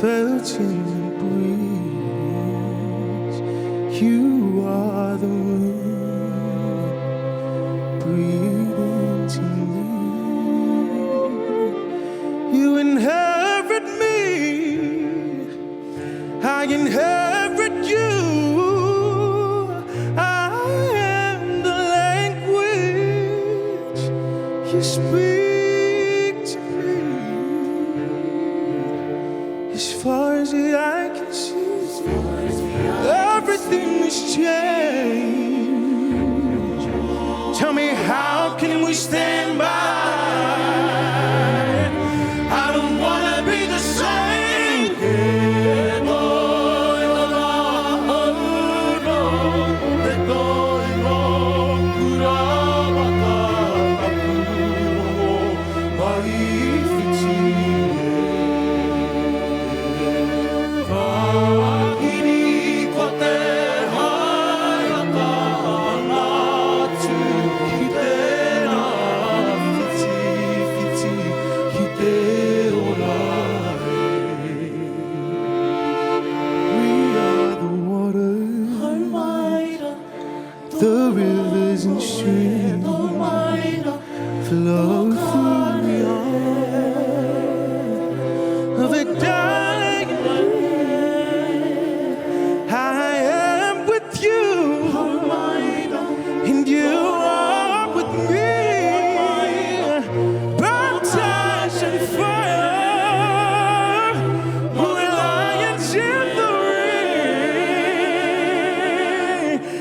felt in the breeze. You are the wind, breathe into me. You inherit me, I inherit you. I am the language you speak to me. As far as the eye can see, everything has changed. Tell me, how can we stand by? I don't wanna be the same. The rivers and streams flow through the arms of a dying land. I am with you, and you are with me. Baptized in fire, reliance in the rain.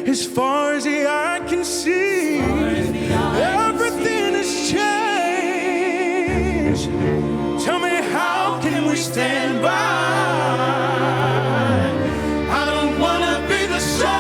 As far as the eye can see, everything has changed. Tell me, how can we stand by? I don't wanna be the same.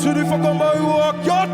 To the fuck on my walk, your